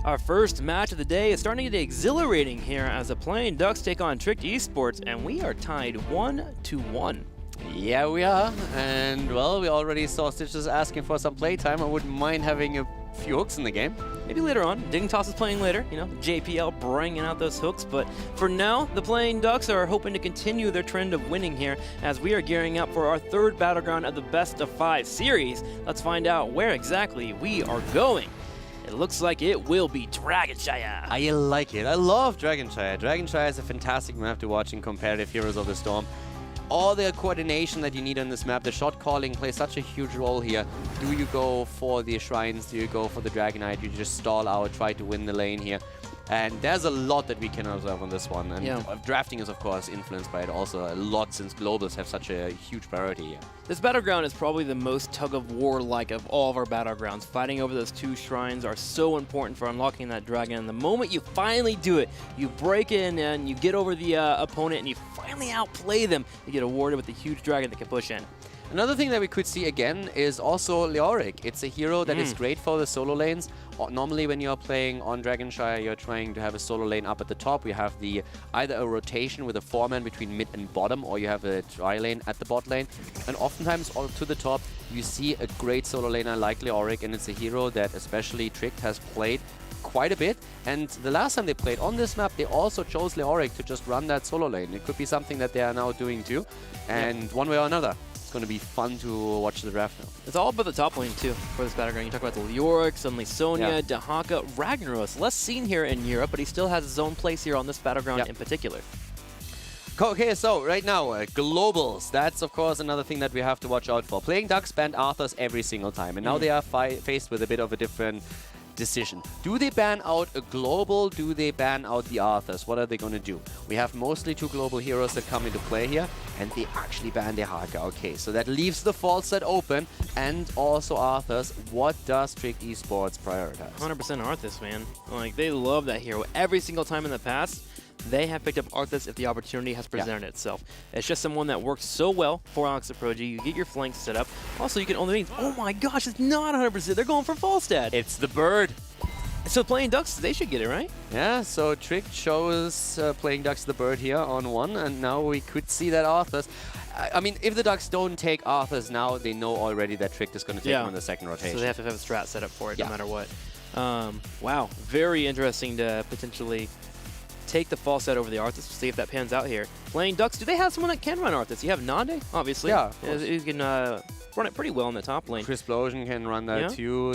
Our first match of the day is starting to get exhilarating here as the Playing Ducks take on Tricked Esports, and we are tied 1-1. Yeah, we are. And, well, we already saw Stitches asking for some playtime. I wouldn't mind having a few hooks in the game. Maybe later on. Dignitas is playing later, you know, JPL bringing out those hooks. But for now, the Playing Ducks are hoping to continue their trend of winning here as we are gearing up for our third Battleground of the Best of 5 series. Let's find out where exactly we are going. It looks like it will be Dragonshire. I like it. I love Dragonshire. Dragonshire is a fantastic map to watch in competitive Heroes of the Storm. All the coordination that you need on this map, the shot calling plays such a huge role here. Do you go for the shrines? Do you go for the Dragonite? You just stall out, try to win the lane here. And there's a lot that we can observe on this one. And drafting is, of course, influenced by it also a lot since globals have such a huge priority here. This Battleground is probably the most tug-of-war-like of all of our Battlegrounds. Fighting over those 2 shrines are so important for unlocking that dragon. And the moment you finally do it, you break in and you get over the opponent and you finally outplay them, you get awarded with a huge dragon that can push in. Another thing that we could see again is also Leoric. It's a hero that is great for the solo lanes. Normally when you're playing on Dragonshire, you're trying to have a solo lane up at the top. You have either a rotation with a 4-man between mid and bottom, or you have a tri lane at the bot lane. And oftentimes to the top, you see a great solo laner like Leoric, and it's a hero that especially Tricked has played quite a bit. And the last time they played on this map, they also chose Leoric to just run that solo lane. It could be something that they are now doing too. And one way or another, going to be fun to watch the draft now. It's all about the top lane too for this Battleground. You talk about the Leoric, suddenly Sonya, Dehaka, Ragnaros. Less seen here in Europe, but he still has his own place here on this Battleground in particular. Okay, so right now, globals. That's, of course, another thing that we have to watch out for. Playing Ducks banned Arthurs every single time, and now they are faced with a bit of a different decision. Do they ban out a global? Do they ban out the Arthurs? What are they going to do? We have mostly 2 global heroes that come into play here, and they actually ban Dehaka. Okay, so that leaves the false set open, and also Arthurs. What does Tricked Esports prioritize? 100% Arthas, man. Like, they love that hero. Every single time in the past, they have picked up Arthas if the opportunity has presented itself. It's just someone that works so well for Alex Aproji. You get your flanks set up. Also, you can own the wings. Oh my gosh, it's not 100%. They're going for Falstad. It's the bird. So Playing Ducks, they should get it, right? Yeah, so Trick chose Playing Ducks the bird here on 1, and now we could see that Arthurs. I mean, if the Ducks don't take Arthurs now, they know already that Trick is going to take him in the second rotation. So they have to have a strat set up for it no matter what. Wow, very interesting to potentially take the false set over the Arthas to see if that pans out here. Playing Ducks, do they have someone that can run Arthas? You have Nande, obviously. Yeah, you can run it pretty well in the top lane. Crisplosion can run that too.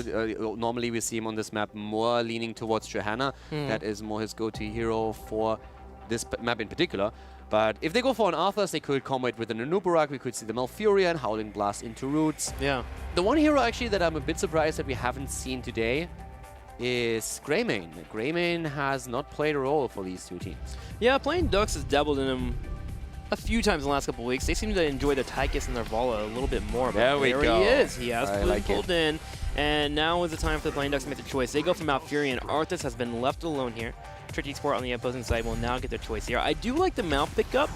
Normally we see him on this map more leaning towards Johanna. That is more his go-to hero for this map in particular. But if they go for an Arthas, they could combo it with an Anubarak. We could see the Malfurion, Howling Blast into Roots. Yeah. The one hero actually that I'm a bit surprised that we haven't seen today is Greymane. Greymane has not played a role for these 2 teams. Yeah, Playing Ducks has dabbled in him a few times in the last couple of weeks. They seem to enjoy the Tychus and their Vala a little bit more. There we go. He is. He has pulled in. And now is the time for the Playing Ducks to make their choice. They go for Malfurion. Arthas has been left alone here. Tricked Esports on the opposing side will now get their choice here. I do like the Mal pickup.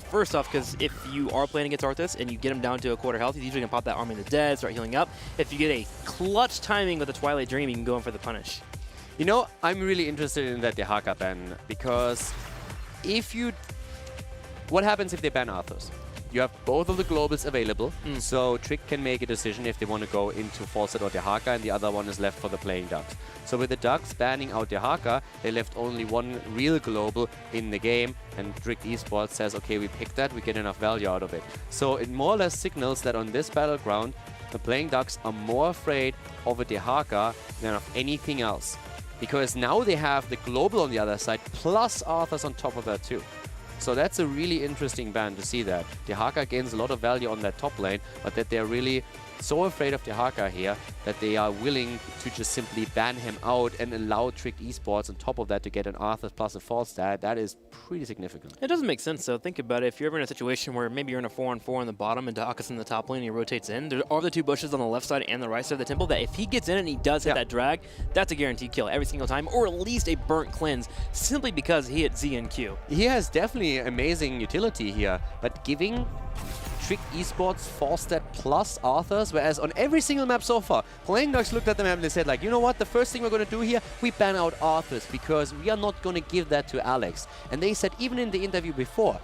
First off, because if you are playing against Arthas and you get him down to a quarter health, he's usually going to pop that Army of the Dead, start healing up. If you get a clutch timing with the Twilight Dream, you can go in for the punish. You know, I'm really interested in that Dehaka ban, because what happens if they ban Arthas? You have both of the globals available, so Trick can make a decision if they want to go into Falset or Dehaka, and the other one is left for the Playing Ducks. So with the Ducks banning out Dehaka, they left only 1 real global in the game, and Tricked Esports says, okay, we picked that, we get enough value out of it. So it more or less signals that on this Battleground, the Playing Ducks are more afraid of a Dehaka than of anything else. Because now they have the global on the other side, plus Arthas on top of that too. So that's a really interesting ban to see that. Dehaka gains a lot of value on that top lane, but that they're really so afraid of Dehaka here that they are willing to just simply ban him out and allow Tricked Esports on top of that to get an Arthur plus a false stat. That is pretty significant. It doesn't make sense, though. Think about it. If you're ever in a situation where maybe you're in a 4-on-4 on the bottom and Dehaka's in the top lane and he rotates in, there are the 2 bushes on the left side and the right side of the temple that if he gets in and he does hit that drag, that's a guaranteed kill every single time, or at least a burnt cleanse, simply because he hit Z and Q. He has definitely amazing utility here, but giving Trick Esports, Falstad plus Arthurs, whereas on every single map so far, Playing Dogs looked at the map and they said, like, you know what, the first thing we're going to do here, we ban out Arthurs because we are not going to give that to Alex. And they said, even in the interview before,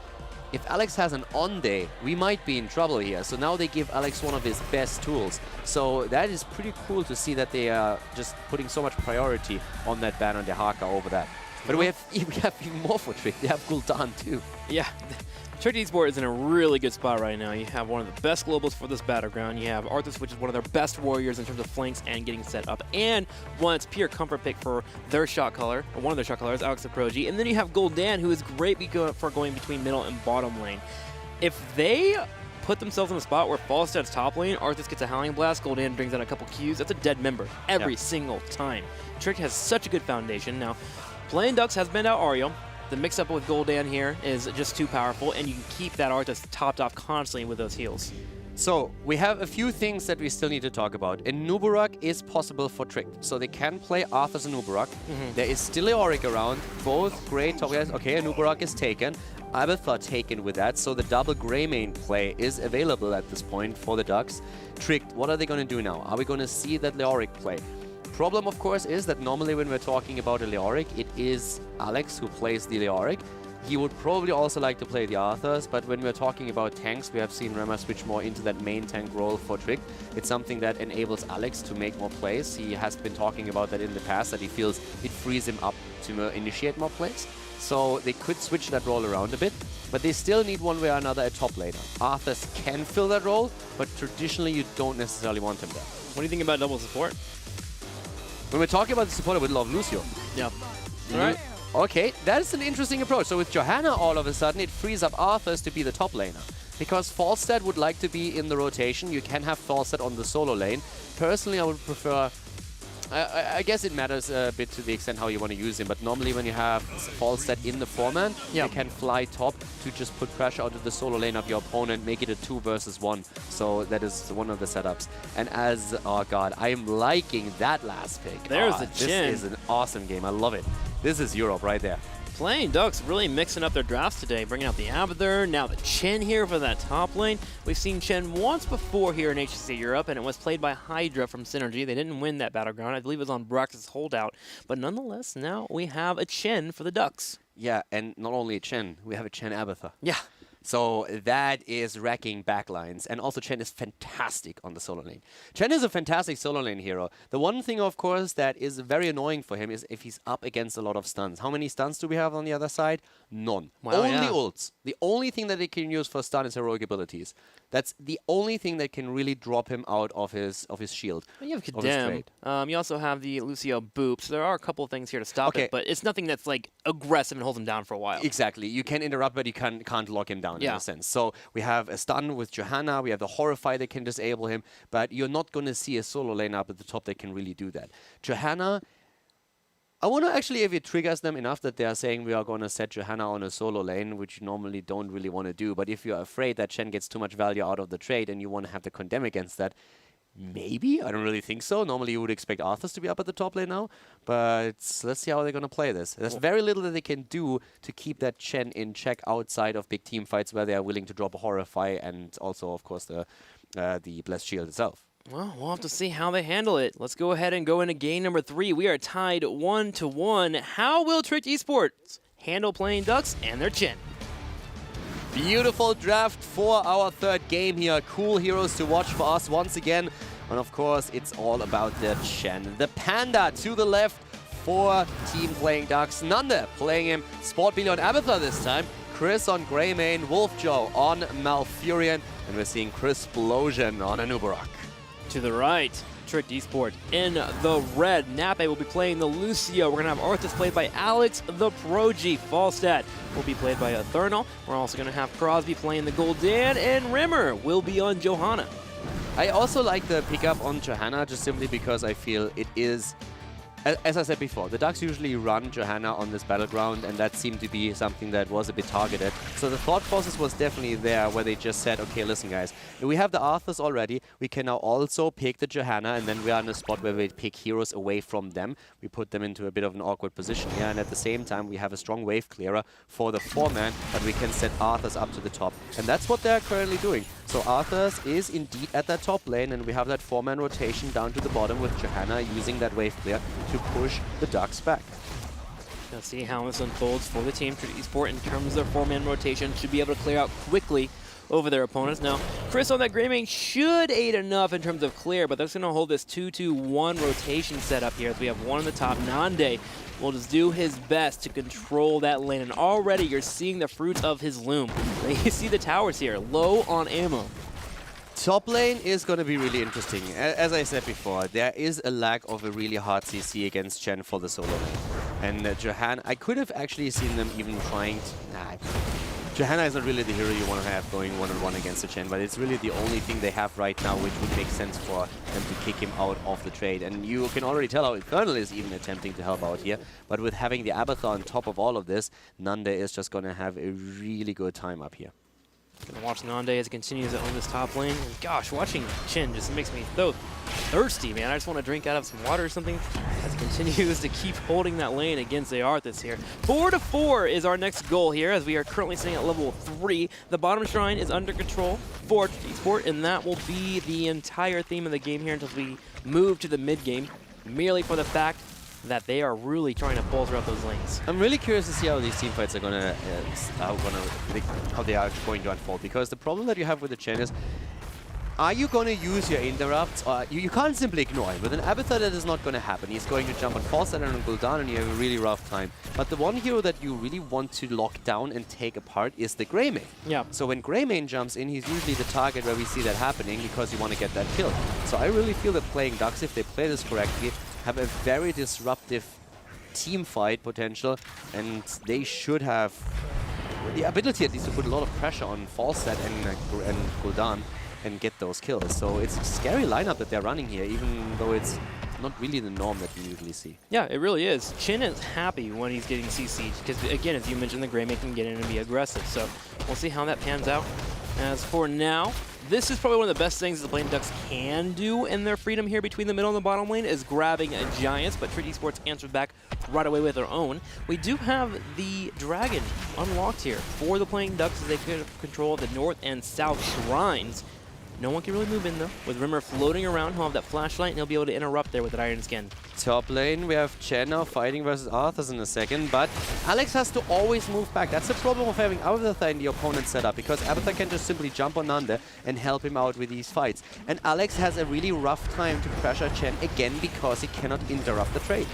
if Alex has an on day, we might be in trouble here. So now they give Alex one of his best tools. So that is pretty cool to see that they are just putting so much priority on that ban on the Haka over that. But we have even more for Trick. They have Gul'dan too. Yeah. Trick Esports is in a really good spot right now. You have one of the best globals for this battleground. You have Arthas, which is one of their best warriors in terms of flanks and getting set up. And one that's pure comfort pick for their shot caller, or one of their shot callers, Alex the Proji. And then you have Gul'dan, who is great for going between middle and bottom lane. If they put themselves in a spot where Falstad's top lane, Arthas gets a Howling Blast, Gul'dan brings out a couple Qs, that's a dead member every single time. Trick has such a good foundation. Now, Playing Ducks has been out Ariel. The mix-up with Gul'dan here is just too powerful, and you can keep that Arthas topped off constantly with those heals. So, we have a few things that we still need to talk about. And Nubarak is possible for Trick. So they can play Arthas and Nubarak. There is still Eoric around. Both great top guys. Okay, Nubarak is taken. Abathar taken with that. So the double Greymane play is available at this point for the Ducks. Trick, what are they going to do now? Are we going to see that Leoric play? Problem, of course, is that normally when we're talking about a Leoric, it is Alex who plays the Leoric. He would probably also like to play the Arthurs, but when we're talking about tanks, we have seen Rema switch more into that main tank role for Trick. It's something that enables Alex to make more plays. He has been talking about that in the past, that he feels it frees him up to initiate more plays. So they could switch that role around a bit, but they still need one way or another a top laner. Arthurs can fill that role, but traditionally you don't necessarily want him there. What do you think about double support? When we're talking about the support, I would love Lucio. Yeah. All right. Okay, that's an interesting approach. So with Johanna, all of a sudden, it frees up Arthurs to be the top laner. Because Falstad would like to be in the rotation. You can have Falstad on the solo lane. Personally, I would prefer... I guess it matters a bit to the extent how you want to use him, but normally when you have Falstad in the foreman, you can fly top to just put pressure out of the solo lane of your opponent, make it a 2 versus 1. So that is one of the setups. And as, oh god, I am liking that last pick. There's the Chin. This is an awesome game. I love it. This is Europe right there. Playing Ducks really mixing up their drafts today, bringing out the Abathur, now the Chen here for that top lane. We've seen Chen once before here in HGC Europe, and it was played by Hydra from Synergy. They didn't win that battleground. I believe it was on Brax's holdout. But nonetheless, now we have a Chen for the Ducks. Yeah, and not only a Chen, we have a Chen Abathur. Yeah. So that is wrecking backlines. And also Chen is fantastic on the solo lane. Chen is a fantastic solo lane hero. The one thing, of course, that is very annoying for him is if he's up against a lot of stuns. How many stuns do we have on the other side? None. Wow, only ults. The only thing that they can use for stun is heroic abilities. That's the only thing that can really drop him out of his shield. Well, you have Condemn. You also have the Lucio Boop. So there are a couple of things here to stop it, but it's nothing that's like aggressive and holds him down for a while. Exactly. You can interrupt, but you can't lock him down in a sense. So we have a stun with Johanna. We have the Horrify that can disable him, but you're not going to see a solo lane up at the top that can really do that. Johanna, I wonder actually if it triggers them enough that they are saying we are going to set Johanna on a solo lane, which you normally don't really want to do. But if you're afraid that Chen gets too much value out of the trade and you want to have the condemn against that, maybe? I don't really think so. Normally you would expect Arthurs to be up at the top lane now. But let's see how they're going to play this. There's very little that they can do to keep that Chen in check outside of big team fights where they are willing to drop a Horrify and also, of course, the Blessed Shield itself. Well, we'll have to see how they handle it. Let's go ahead and go into game number 3. We are tied 1-1. How will Trick Esports handle Playing Ducks and their Chen? Beautiful draft for our third game here. Cool heroes to watch for us once again. And of course, it's all about the Chen. The Panda to the left for Team Playing Ducks. Nanda playing him Sport Billy on Abathur this time. Chris on Greymane, Wolfjoe on Malfurion. And we're seeing Crisplosion on Anubarak. To the right, Trick Esports in the red. Nape will be playing the Lucio. We're going to have Arthas played by Alex the Proji. Falstad will be played by Ethernal. We're also going to have Crosby playing the Gul'dan, and Rimmer will be on Johanna. I also like the pickup on Johanna just simply because I feel it is, as I said before, the Ducks usually run Johanna on this battleground, and that seemed to be something that was a bit targeted. So the thought process was definitely there, where they just said, okay, listen guys, we have the Arthurs already, we can now also pick the Johanna, and then we are in a spot where we pick heroes away from them. We put them into a bit of an awkward position here, and at the same time we have a strong wave clearer for the 4-man, but we can set Arthurs up to the top. And that's what they're currently doing. So Arthas is indeed at that top lane, and we have that 4-man rotation down to the bottom with Johanna using that wave clear to push the Ducks back. Let's see how this unfolds for the team. Trinity Esport, in terms of their 4-man rotation, should be able to clear out quickly over their opponents. Now, Chris on that Greymane should aid enough in terms of clear, but that's going to hold this 2-2-1 rotation setup here as we have one on the top. Nande will just do his best to control that lane, and already you're seeing the fruits of his loom. You see the towers here, low on ammo. Top lane is going to be really interesting. As I said before, there is a lack of a really hard CC against Chen for the solo lane. And Johanna, I could have actually seen them even trying to... Johanna is not really the hero you want to have going one-on-one against the Chen, but it's really the only thing they have right now which would make sense for them to kick him out of the trade. And you can already tell how Infernal is even attempting to help out here. But with having the Abathar on top of all of this, Nande is just going to have a really good time up here. Gonna watch Nande as he continues on this top lane. And gosh, watching Chen just makes me so thirsty, man. I just want to drink out of some water or something as he continues to keep holding that lane against Arthas here. 4-4 is our next goal here as we are currently sitting at level 3. The bottom shrine is under control for Esport, and that will be the entire theme of the game here until we move to the mid game, merely for the fact that they are really trying to pull throughout those lanes. I'm really curious to see how these team fights are how they are going to unfold, because the problem that you have with the Chen is, are you going to use your interrupts? Or you can't simply ignore him. With an Abathar, that is not going to happen. He's going to jump on False and on Gul'dan, and you have a really rough time. But the one hero that you really want to lock down and take apart is the Greymane. Yeah. So when Greymane jumps in, he's usually the target where we see that happening because you want to get that kill. So I really feel that playing Ducks, if they play this correctly, have a very disruptive team fight potential, and they should have the ability at least to put a lot of pressure on Falset and Gul'dan and get those kills. So it's a scary lineup that they're running here, even though it's not really the norm that we usually see. Yeah, it really is. Chen is happy when he's getting CC'd because, again, as you mentioned, the Greymane can get in and be aggressive. So we'll see how that pans out. As for now, this is probably one of the best things the Playing Ducks can do in their freedom here between the middle and the bottom lane is grabbing a Giants, but Trinity Esports answered back right away with their own. We do have the Dragon unlocked here for the Playing Ducks as they can control the north and south shrines. No one can really move in, though. With Rimmer floating around, he'll have that flashlight, and he'll be able to interrupt there with that Iron Skin. Top lane, we have Chen now fighting versus Arthas in a second, but Alex has to always move back. That's the problem of having Abathar in the opponent's setup, because Abathar can just simply jump on Nande and help him out with these fights. And Alex has a really rough time to pressure Chen again because he cannot interrupt the trade.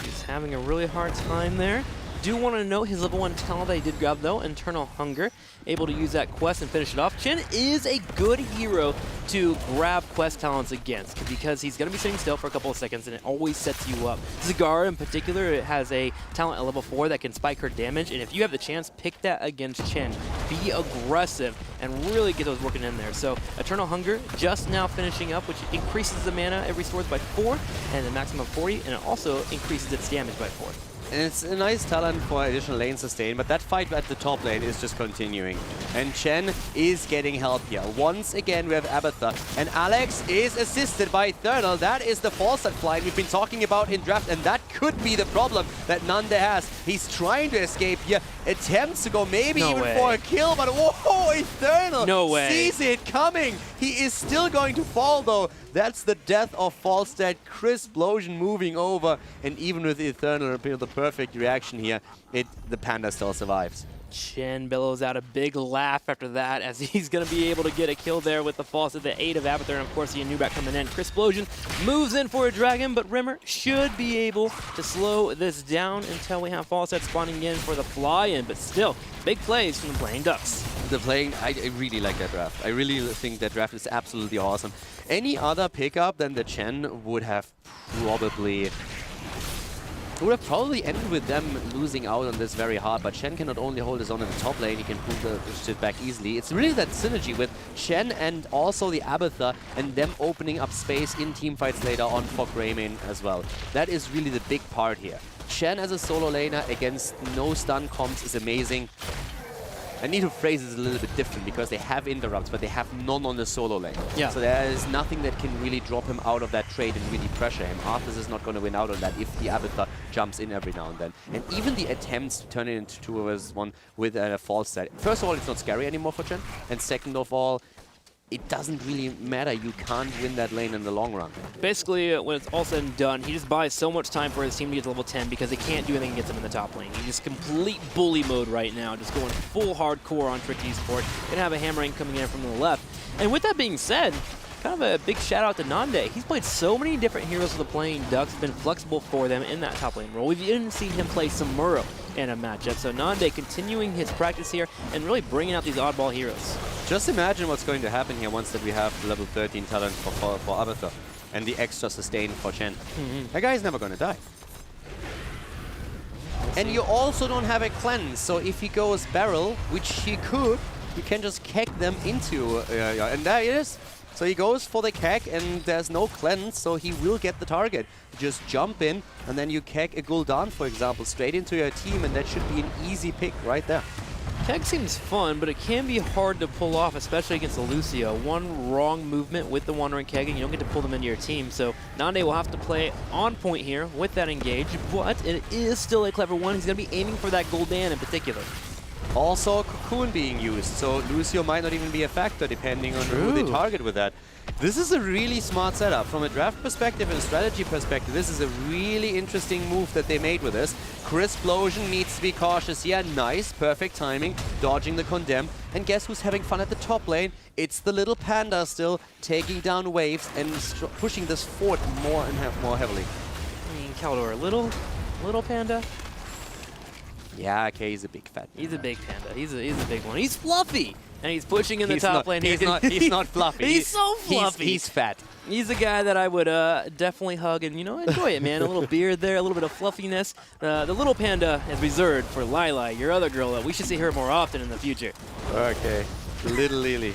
He's having a really hard time there. Do want to note his level 1 talent that he did grab, though, Internal Hunger. Able to use that quest and finish it off. Chen is a good hero to grab quest talents against because he's going to be sitting still for a couple of seconds and it always sets you up. Zagara in particular, it has a talent at level 4 that can spike her damage, and if you have the chance, pick that against Chen. Be aggressive and really get those working in there. So Eternal Hunger just now finishing up, which increases the mana it restores by 4 and the maximum 40, and it also increases its damage by 4. And it's a nice talent for additional lane sustain, but that fight at the top lane is just continuing. And Chen is getting help here. Once again, we have Abathar, and Alex is assisted by Eternal. That is the false set flight we've been talking about in draft, and that could be the problem that Nande has. He's trying to escape here, attempts to go maybe even for a kill, but whoa, Eternal sees it coming. He is still going to fall, though. That's the death of Falstad. Chris Blosian moving over, and even with Eternal, the perfect reaction here, the Panda still survives. Chen bellows out a big laugh after that as he's going to be able to get a kill there with the false at the 8 of Abathar, and of course the Anubak coming in. Chris Blosian moves in for a dragon, but Rimmer should be able to slow this down until we have Falset spawning in for the fly-in, but still, big plays from the Playing Ducks. I really like that draft. I really think that draft is absolutely awesome. Any other pickup than the Chen would have probably ended with them losing out on this very hard, but Chen can not only hold his own in the top lane, he can pull the shit back easily. It's really that synergy with Chen and also the Abathar and them opening up space in teamfights later on for Greymane as well. That is really the big part here. Chen as a solo laner against no stun comps is amazing. I need to phrase this a little bit different because they have interrupts, but they have none on the solo lane. Yeah. So there is nothing that can really drop him out of that trade and really pressure him. Arthas is not going to win out on that if the Abathur jumps in every now and then. And even the attempts to turn it into 2 vs 1 with a false set. First of all, it's not scary anymore for Chen. And second of all, it doesn't really matter. You can't win that lane in the long run. Basically, when it's all said and done, he just buys so much time for his team to get to level 10 because they can't do anything against him in the top lane. He's just complete bully mode right now, just going full hardcore on Trick Esport. Gonna have a hammering coming in from the left. And with that being said, kind of a big shout out to Nande. He's played so many different heroes with the playing Ducks, been flexible for them in that top lane role. We've even seen him play Samuro in a matchup. So Nande continuing his practice here and really bringing out these oddball heroes. Just imagine what's going to happen here once that we have the level 13 talent for Abathur and the extra sustain for Chen. That guy's never going to die. And you also don't have a cleanse, so if he goes barrel, which he could, you can just keck them into, and there it is. So he goes for the keck and there's no cleanse, so he will get the target. Just jump in and then you keck a Gul'dan, for example, straight into your team, and that should be an easy pick right there. Keg seems fun, but it can be hard to pull off, especially against the Lucio. One wrong movement with the Wandering Keg and you don't get to pull them into your team. So Nande will have to play on point here with that engage, but it is still a clever one. He's going to be aiming for that Gul'dan in particular. Also Cocoon being used, so Lucio might not even be a factor depending on who they target with that. This is a really smart setup. From a draft perspective and a strategy perspective, this is a really interesting move that they made with this. Crisplosion needs to be cautious here. Nice, perfect timing, dodging the Condemn. And guess who's having fun at the top lane? It's the little Panda still, taking down waves and pushing this forward more and more heavily. I mean, Caldor, little Panda? Yeah, okay, he's a big fat panda. He's a big panda. He's a big one. He's fluffy, and he's pushing in the top lane. He's not fluffy. He's so fluffy. He's fat. He's a guy that I would definitely hug and, you know, enjoy it, man. A little beard there, a little bit of fluffiness. The little panda is reserved for Lila, your other girl. We should see her more often in the future. Okay. Little Lily.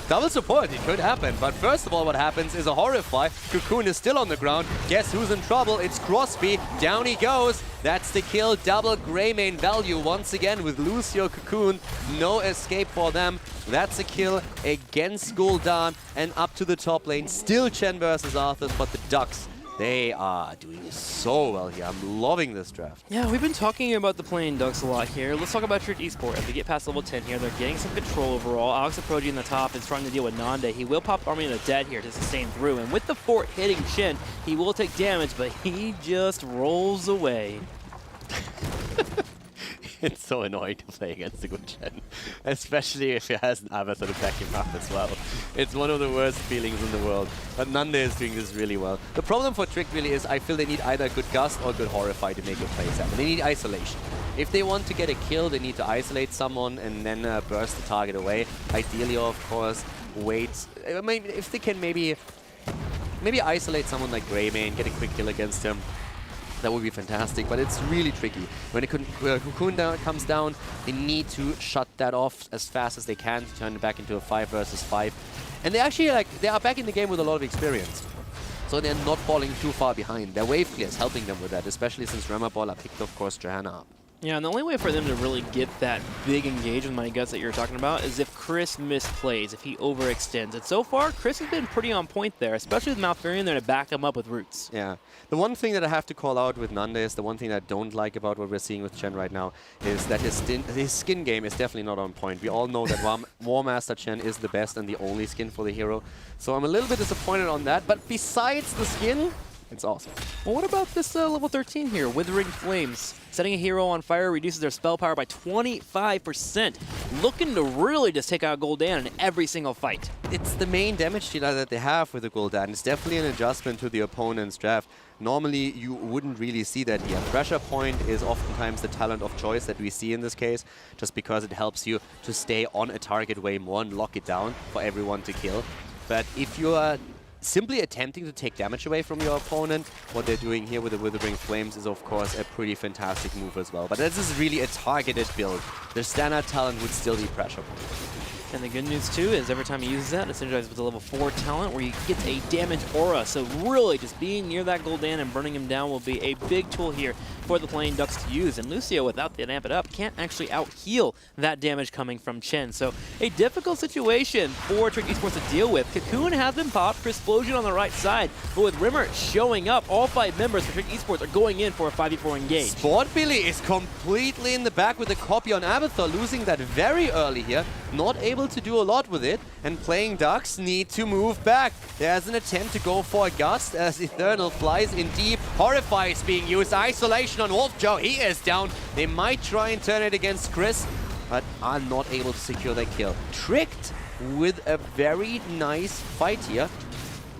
Double support, it could happen. But first of all, what happens is a Horrify. Cocoon is still on the ground. Guess who's in trouble? It's Crosby. Down he goes. That's the kill. Double Greymane value once again with Lucio Cocoon. No escape for them. That's a kill against Gul'dan and up to the top lane. Still Chen versus Arthas, but the Ducks, they are doing so well here. I'm loving this draft. Yeah, we've been talking about the playing Ducks a lot here. Let's talk about Trick Esport. If they get past level 10 here, they're getting some control overall. Alex Aproji in the top is trying to deal with Nande. He will pop Army in the Dead here to sustain through. And with the fort hitting Chen, he will take damage, but he just rolls away. It's so annoying to play against a good Chen, especially if he has an Abathur to back him up as well. It's one of the worst feelings in the world, but Nande is doing this really well. The problem for Trick really is I feel they need either a good Gust or a good Horrify to make a plays happen. They need isolation. If they want to get a kill, they need to isolate someone and then burst the target away. Ideally, of course, wait. I mean, if they can maybe isolate someone like Greymane, get a quick kill against him, that would be fantastic, but it's really tricky. When a Cocoon comes down, they need to shut that off as fast as they can to turn it back into a 5 versus 5. And they actually, they are back in the game with a lot of experience. So they're not falling too far behind. Their wave clear is helping them with that, especially since Remabola picked, of course, Johanna up. Yeah, and the only way for them to really get that big engage with Money Guts that you're talking about is if Chris misplays, if he overextends. And so far, Chris has been pretty on point there, especially with Malfurion there to back him up with roots. Yeah. The one thing that I have to call out with Nande is the one thing I don't like about what we're seeing with Chen right now is that his skin game is definitely not on point. We all know that War Master Chen is the best and the only skin for the hero. So I'm a little bit disappointed on that, but besides the skin, it's awesome. Well, what about this level 13 here? Withering Flames. Setting a hero on fire reduces their spell power by 25%. Looking to really just take out Gul'dan in every single fight. It's the main damage dealer that they have with the Gul'dan. It's definitely an adjustment to the opponent's draft. Normally, you wouldn't really see that here. Pressure Point is oftentimes the talent of choice that we see in this case, just because it helps you to stay on a target way more and lock it down for everyone to kill. But if you are simply attempting to take damage away from your opponent, what they're doing here with the Withering Flames is of course a pretty fantastic move as well. But this is really a targeted build. The standard talent would still be Pressure Point. And the good news, too, is every time he uses that, it's synergized with a level 4 talent where he gets a damage aura. So really, just being near that Gul'dan and burning him down will be a big tool here for the Playing Ducks to use. And Lucio, without the amp it up, can't actually out-heal that damage coming from Chen. So a difficult situation for Trick Esports to deal with. Cocoon has been popped for Explosion on the right side, but with Rimmer showing up, all 5 members for Trick Esports are going in for a 5v4 engage. Sport Billy is completely in the back with a copy on Abathur, losing that very early here. Not able to do a lot with it, and Playing Ducks need to move back. There's an attempt to go for a gust as Eternal flies in deep. Horrify is being used. Isolation on Wolf Joe. He is down. They might try and turn it against Chris, but are not able to secure their kill. Tricked with a very nice fight here,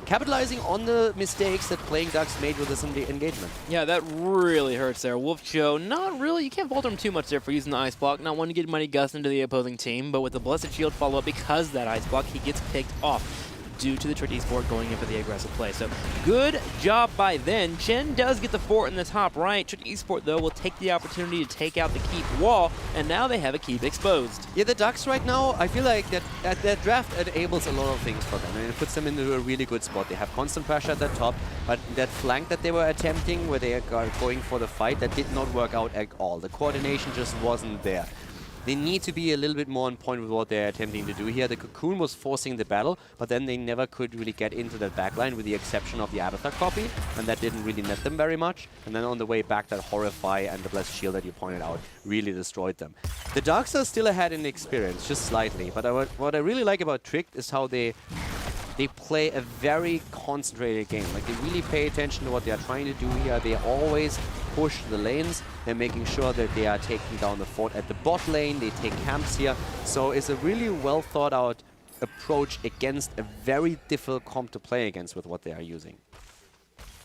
capitalizing on the mistakes that Playing Ducks made with this engagement. Yeah, that really hurts there. Wolf Joe, not really, you can't fault him too much there for using the Ice Block. Not wanting to get Mighty Gust into the opposing team, but with the Blessed Shield follow-up because of that Ice Block, he gets picked off due to the Trick Esport going in for the aggressive play. So good job by then. Chen does get the fort in the top right. Trick Esport, though, will take the opportunity to take out the keep wall, and now they have a keep exposed. Yeah, the Ducks right now, I feel like that draft enables a lot of things for them. I mean, it puts them into a really good spot. They have constant pressure at the top, but that flank that they were attempting, where they are going for the fight, that did not work out at all. The coordination just wasn't there. They need to be a little bit more on point with what they're attempting to do here. The Cocoon was forcing the battle, but then they never could really get into that backline with the exception of the Abathur copy, and that didn't really net them very much. And then on the way back, that Horrify and the Blessed Shield that you pointed out really destroyed them. The Ducks are still ahead in experience, just slightly, but what I really like about Tricked is how they play a very concentrated game. Like, they really pay attention to what they are trying to do here. They always push the lanes. They're making sure that they are taking down the fort at the bot lane. They take camps here. So it's a really well thought out approach against a very difficult comp to play against with what they are using.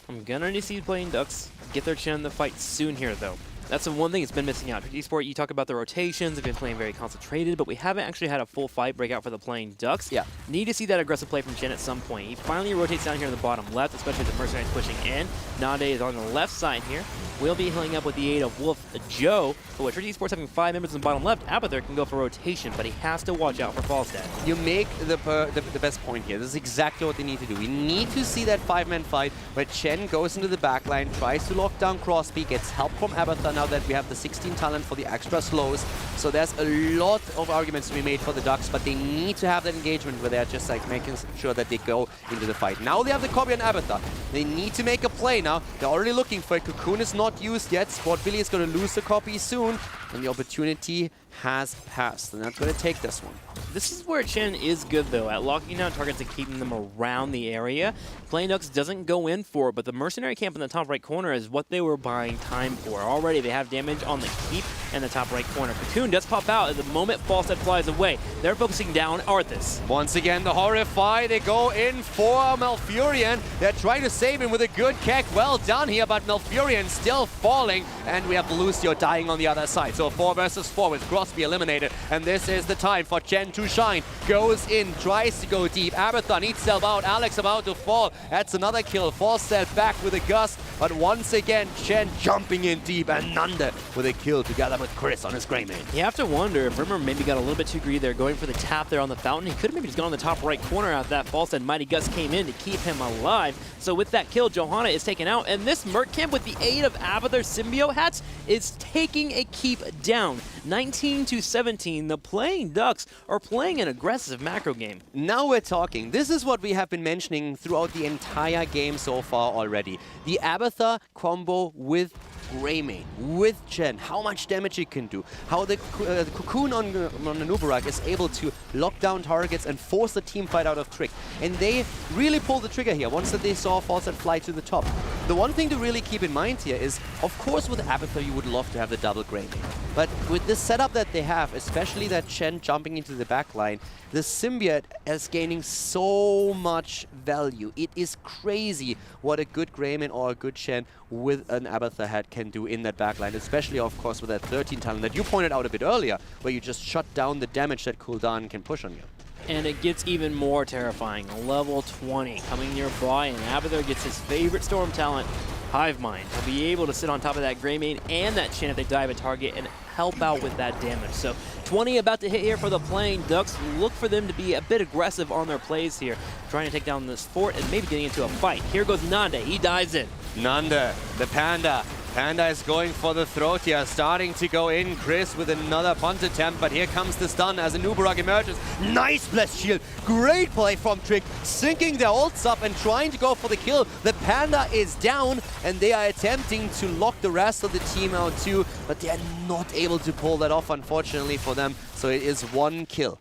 I'm gonna need to see Playing Ducks get their chin in the fight soon here, though. That's the one thing that's been missing out. Esport, you talk about the rotations, they've been playing very concentrated, but we haven't actually had a full fight break out for the Playing Ducks. Yeah. Need to see that aggressive play from Chen at some point. He finally rotates down here in the bottom left, especially the Mercenaries pushing in. Nade is on the left side here. We'll be healing up with the aid of Wolf Joe, but with Trick Esports having 5 members in the bottom left, Abathur can go for rotation, but he has to watch out for Falstad. You make the best point here. This is exactly what they need to do. We need to see that 5-man fight where Chen goes into the backline, tries to lock down Crosby, gets help from Abathur now that we have the 16 talent for the extra slows. So there's a lot of arguments to be made for the Ducks, but they need to have that engagement where they're just like making sure that they go into the fight. Now they have the copy on Abathur. They need to make a play now. They're already looking for it. Cocoon is not used yet. Sport Billy is going to lose the copy soon, and the opportunity has passed, and that's going to take this one. This is where Chen is good, though, at locking down targets and keeping them around the area. Playing Ducks doesn't go in for it, but the Mercenary camp in the top right corner is what they were buying time for. Already they have damage on the keep in the top right corner. Cocoon does pop out at the moment Falstad flies away. They're focusing down Arthas. Once again, the Horrify, they go in for Malfurion. They're trying to save him with a good keck. Well done here, but Malfurion still falling, and we have Lucio dying on the other side. So 4 versus 4 with Crosby eliminated, and this is the time for Chen to shine. Goes in, tries to go deep. Abathur needs self out. Alex about to fall. That's another kill. Falstad back with a gust, but once again, Chen jumping in deep, and Nanda with a kill together with Chris on his Greymane. You have to wonder if Rimmer maybe got a little bit too greedy there, going for the tap there on the fountain. He could have maybe just gone on the top right corner out that Falstad. Mighty Gust came in to keep him alive. So with that kill, Johanna is taken out, and this Merc camp with the aid of Abathur symbiote hats is taking a keep down. 19-17, the Playing Ducks are playing an aggressive macro game. Now we're talking. This is what we have been mentioning throughout the entire game so far already. The Abathur combo with Greymane, with Chen, how much damage it can do, how the Cocoon on the Nubarak is able to lock down targets and force the team fight out of Trick. And they really pulled the trigger here once that they saw Falstad fly to the top. The one thing to really keep in mind here is, of course with Abathur you would love to have the double Greymane. But with this setup that they have, especially that Chen jumping into the backline, the symbiote is gaining so much value. It is crazy what a good Greymane or a good Chen with an Abathur head can do in that backline, especially of course with that 13 talent that you pointed out a bit earlier, where you just shut down the damage that Kul'dan can push on you. And it gets even more terrifying. Level 20 coming nearby, and Abathur gets his favorite Storm talent Hive Mind. He'll be able to sit on top of that Greymane and that Chen if they dive a target and help out with that damage. So 20 about to hit here for the Playing Ducks. Look for them to be a bit aggressive on their plays here, trying to take down this fort and maybe getting into a fight. Here goes Nande. He dives in. Nande, the Panda. Panda is going for the throat here, starting to go in. Chris with another punt attempt, but here comes the stun as a Nubarak emerges. Nice blessed shield. Great play from Trick, syncing their ults up and trying to go for the kill. The Panda is down, and they are attempting to lock the rest of the team out too, but they are not able to pull that off, unfortunately for them. So it is one kill.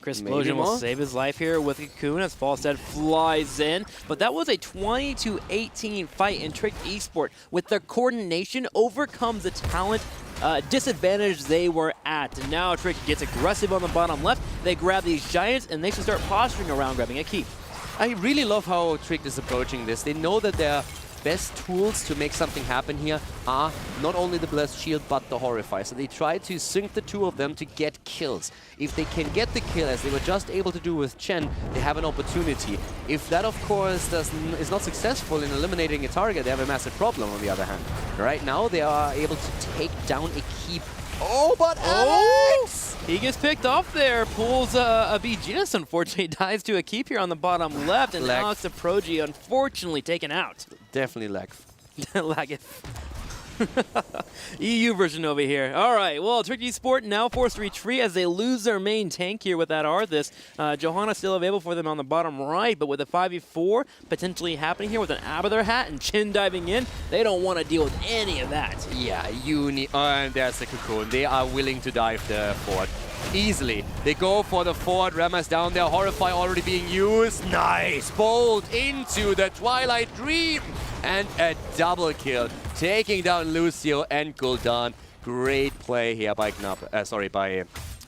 Chris Explosion will save his life here with Cocoon as Falstead flies in. But that was a 20-18 fight, and Trick Esport, with their coordination, overcomes the talent disadvantage they were at. And now Trick gets aggressive on the bottom left. They grab these Giants, and they should start posturing around grabbing a keep. I really love how Trick is approaching this. They know that their best tools to make something happen here are not only the Blessed Shield, but the Horrify. So they try to sync the two of them to get kills. If they can get the kill, as they were just able to do with Chen, they have an opportunity. If that, of course, is not successful in eliminating a target, they have a massive problem, on the other hand. Right now, they are able to take down a keep. Oh, but Alex! He gets picked off there, pulls a BGS, unfortunately, dives to a keep here on the bottom left, and Alex Aprogi unfortunately taken out. Definitely lag. Lag it. EU version over here. All right, well, Trick Esport now forced to retreat as they lose their main tank here with that Arthas. Johanna still available for them on the bottom right, but with a 5v4 potentially happening here with an Abathur hat and Chin diving in, they don't want to deal with any of that. Yeah, and there's the Cocoon. They are willing to dive the fort easily. They go for the fort. Rema's down there. Horrify already being used. Nice. Bolt into the Twilight Dream. And a double kill, taking down Lucio and Gul'dan. Great play here by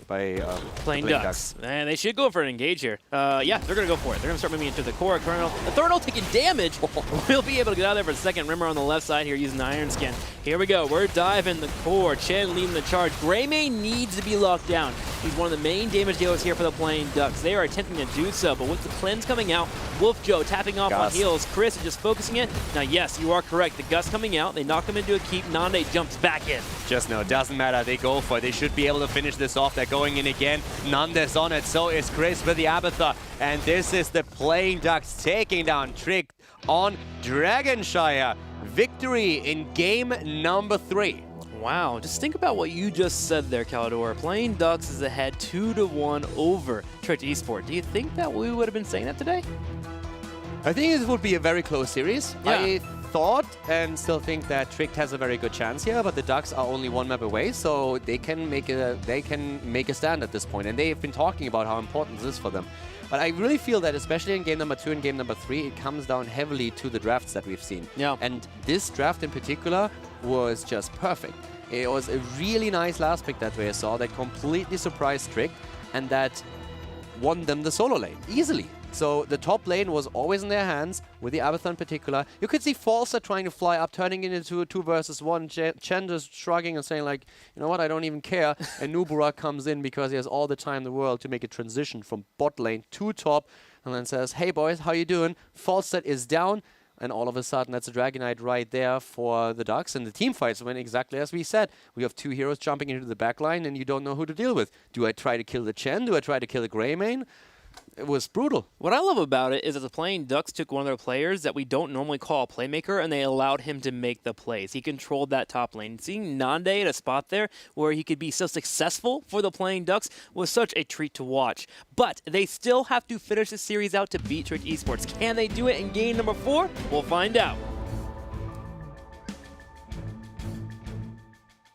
Playing Ducks. And they should go for an engage here. Yeah, they're going to go for it. They're going to start moving into the core. The Thornal taking damage. We'll be able to get out of there for a second. Rimmer on the left side here using the Iron Skin. Here we go. We're diving the core. Chen leading the charge. Greymane needs to be locked down. He's one of the main damage dealers here for the Playing Ducks. They are attempting to do so, but with the cleanse coming out, Wolf Joe tapping off on heals. Chris is just focusing it. Now, yes, you are correct. The Gust coming out. They knock him into a keep. Nande jumps back in. Just no, it doesn't matter. They go for it. They should be able to finish this off. They're going in again. Nande's on it. So is Chris with the Abathur. And this is the Playing Ducks taking down Trick on Dragonshire. Victory in game number 3. Wow, just think about what you just said there, Caldor. Playing Ducks is ahead 2-1 over Trick Esport. Do you think that we would have been saying that today? I think it would be a very close series. Yeah. I thought and still think that Trick has a very good chance here, but the Ducks are only one map away, so they can make a stand at this point, and they've been talking about how important this is for them. But I really feel that, especially in game number 2 and game number 3, it comes down heavily to the drafts that we've seen. Yeah. And this draft in particular was just perfect. It was a really nice last pick that we saw that completely surprised Trick and that won them the solo lane easily. So the top lane was always in their hands, with the Abathur in particular. You could see Falster trying to fly up, turning it into a 2 versus 1. Chen just shrugging and saying like, you know what, I don't even care. And Nubarak comes in because he has all the time in the world to make a transition from bot lane to top. And then says, hey boys, how you doing? Falster is down. And all of a sudden, that's a Dragonite right there for the Ducks. And the team fights went exactly as we said. We have 2 heroes jumping into the backline, and you don't know who to deal with. Do I try to kill the Chen? Do I try to kill the Greymane? It was brutal. What I love about it is that the Playing Ducks took one of their players that we don't normally call a playmaker, and they allowed him to make the plays. He controlled that top lane. Seeing Nande at a spot there where he could be so successful for the Playing Ducks was such a treat to watch. But they still have to finish the series out to beat Trick Esports. Can they do it in game number 4? We'll find out.